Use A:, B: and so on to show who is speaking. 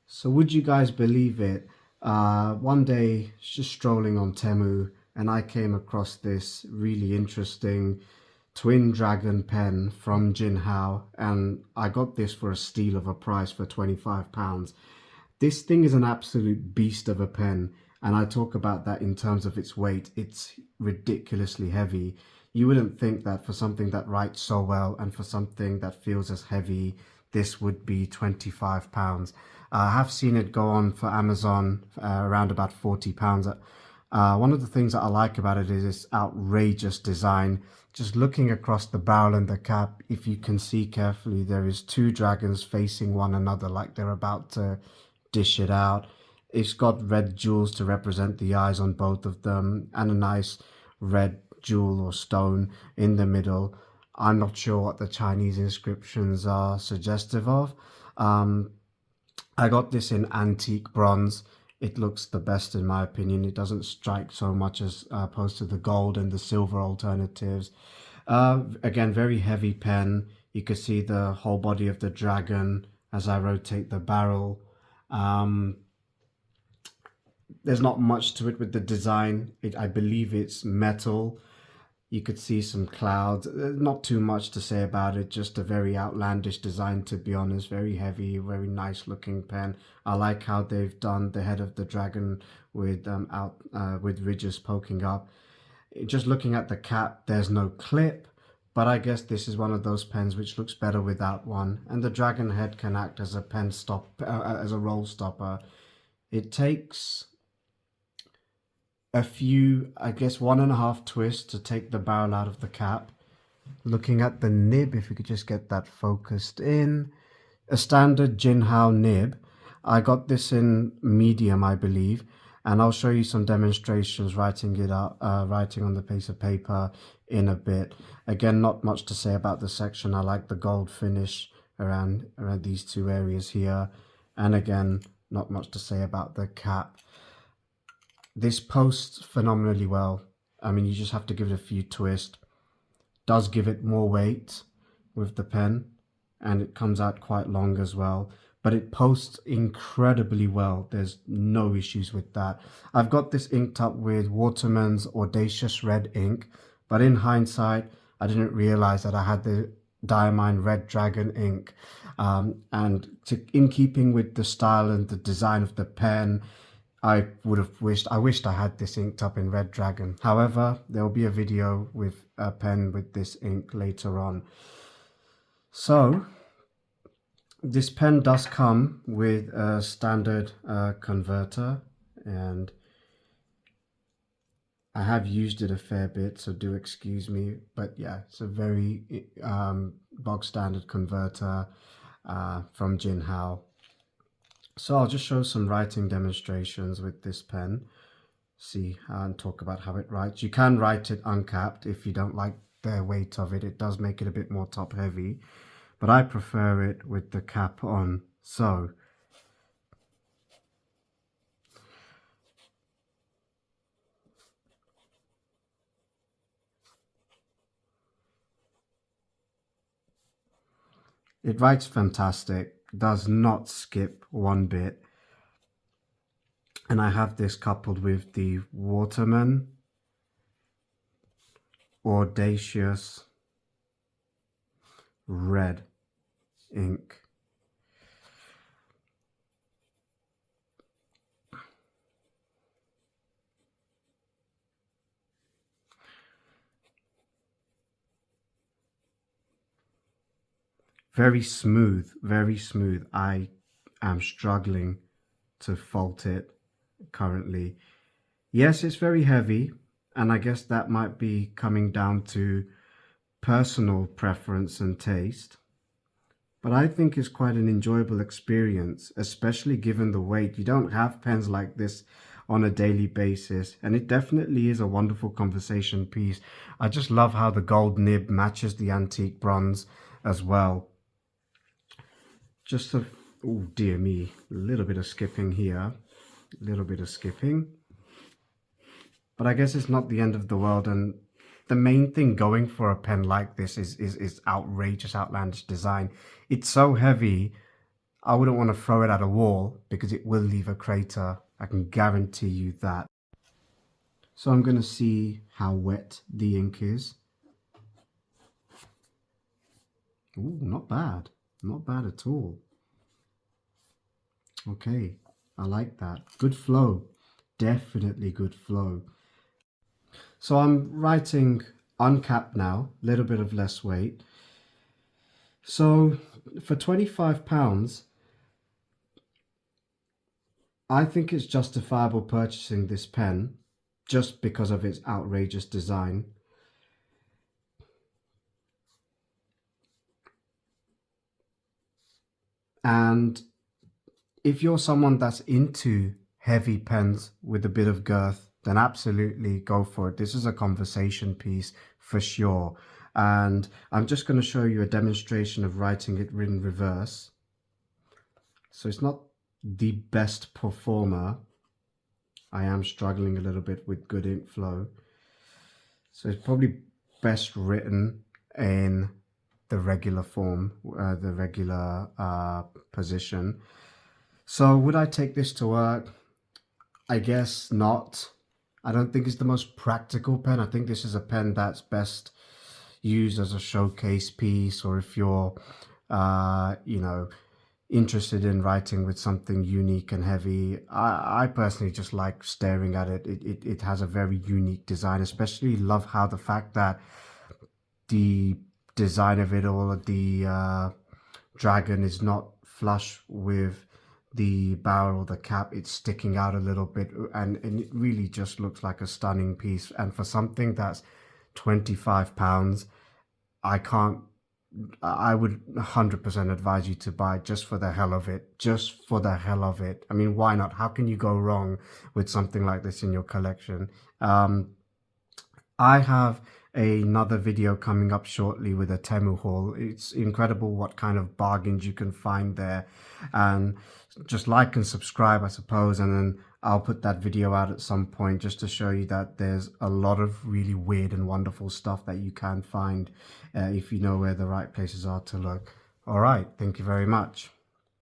A: So would you guys believe it? One day, just strolling on Temu, and I came across this really interesting twin dragon pen from Jinhao, and I got this for a steal of a price for £25. This thing is an absolute beast of a pen, and I talk about that in terms of its weight. It's ridiculously heavy. You wouldn't think that for something that writes so well and for something that feels as heavy, this would be £25. I have seen it go on for Amazon around about £40. One of the things that I like about it is its outrageous design. Just looking across the barrel and the cap, if you can see carefully, there is two dragons facing one another like they're about to dish it out. It's got red jewels to represent the eyes on both of them and a nice red jewel or stone in the middle. I'm not sure what the Chinese inscriptions are suggestive of. Um, I got this in antique bronze. It looks the best in my opinion. It doesn't strike so much as opposed to the gold and the silver alternatives. Again, very heavy pen. You can see the whole body of the dragon as I rotate the barrel. Um, there's not much to it with the design. I believe it's metal. You could see some clouds. Not too much to say about it. Just a very outlandish design, to be honest. Very heavy, very nice looking pen. I like how they've done the head of the dragon with with ridges poking up. Just looking at the cap, there's no clip, but I guess this is one of those pens which looks better without one. And the dragon head can act as a pen stop, as a roll stopper. It takes a few, I guess, 1.5 twists to take the barrel out of the cap. Looking at the nib, if we could just get that focused in. A standard Jinhao nib. I got this in medium, I believe, and I'll show you some demonstrations writing it out, writing on the piece of paper in a bit. Again, not much to say about the section. I like the gold finish around these two areas here, and again, not much to say about the cap. This posts phenomenally well. I mean, you just have to give it a few twists. Does give it more weight with the pen, and it comes out quite long as well. But it posts incredibly well. There's no issues with that. I've got this inked up with Waterman's Audacious Red ink, but in hindsight, I didn't realize that I had the Diamine Red Dragon ink. In keeping with the style and the design of the pen, I wished I had this inked up in Red Dragon. However, there will be a video with a pen with this ink later on. So, this pen does come with a standard converter, and I have used it a fair bit, so do excuse me. But yeah, it's a very bog standard converter from Jinhao. So I'll just show some writing demonstrations with this pen. See and talk about how it writes. You can write it uncapped if you don't like the weight of it. It does make it a bit more top heavy, but I prefer it with the cap on. So it writes fantastic, does not skip one bit. And I have this coupled with the Waterman Audacious Red ink. Very smooth, very smooth. I am struggling to fault it currently. Yes, it's very heavy, and I guess that might be coming down to personal preference and taste. But I think it's quite an enjoyable experience, especially given the weight. You don't have pens like this on a daily basis, and it definitely is a wonderful conversation piece. I just love how the gold nib matches the antique bronze as well. Just a, oh dear me, a little bit of skipping here, a little bit of skipping. But I guess it's not the end of the world, and the main thing going for a pen like this is outrageous, outlandish design. It's so heavy, I wouldn't want to throw it at a wall because it will leave a crater. I can guarantee you that. So I'm going to see how wet the ink is. Ooh, not bad. Not bad at all. Okay, I like that. Good flow. Definitely good flow. So I'm writing uncapped now, a little bit of less weight. So for £25, I think it's justifiable purchasing this pen just because of its outrageous design. And if you're someone that's into heavy pens with a bit of girth, then absolutely go for it. This is a conversation piece for sure. And I'm just going to show you a demonstration of writing it in reverse. So it's not the best performer. I am struggling a little bit with good ink flow. So it's probably best written in the regular form, the regular position. So would I take this to work? I guess not. I don't think it's the most practical pen. I think this is a pen that's best used as a showcase piece, or if you're, you know, interested in writing with something unique and heavy. I personally just like staring at it. It has a very unique design, especially love how the fact that the design of it all, the dragon is not flush with the barrel or the cap. It's sticking out a little bit, and it really just looks like a stunning piece. And for something that's £25, I can't I would 100% advise you to buy just for the hell of it. Just for the hell of it. I mean, why not? How can you go wrong with something like this in your collection? I have another video coming up shortly with a Temu haul. It's incredible what kind of bargains you can find there. And just like and subscribe, I suppose, and then I'll put that video out at some point just to show you that there's a lot of really weird and wonderful stuff that you can find if you know where the right places are to look. All right, thank you very much.